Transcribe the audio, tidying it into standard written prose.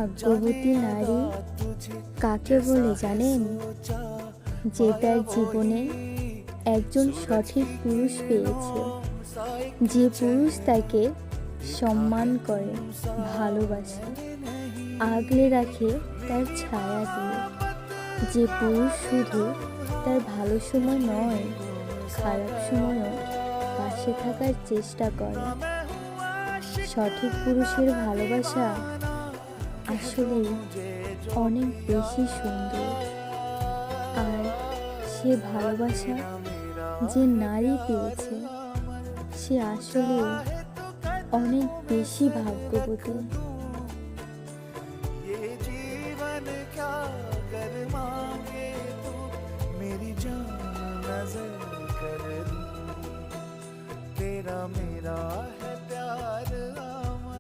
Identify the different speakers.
Speaker 1: ভাগ্যবতী নারী কাকে বলে জানেন? যে তার জীবনে একজন সঠিক পুরুষ পেয়েছে, যে পুরুষ তাকে সম্মান করে, ভালোবাসে, আগলে রাখে তার ছায়া দিয়ে। যে পুরুষ শুধু তার ভালো সময় নয়, খারাপ সময়ও পাশে থাকার চেষ্টা করে। সঠিক পুরুষের ভালোবাসা আসলেই অনেক বেশি সুন্দর। আর সে ভালোবাসা যে নারী পেয়েছে, সে আসলে অনেক বেশি ভাগ্যবতী।
Speaker 2: ये जीवन क्या कर मांगे तू, मेरी जान नजर कर दूं, तेरा मेरा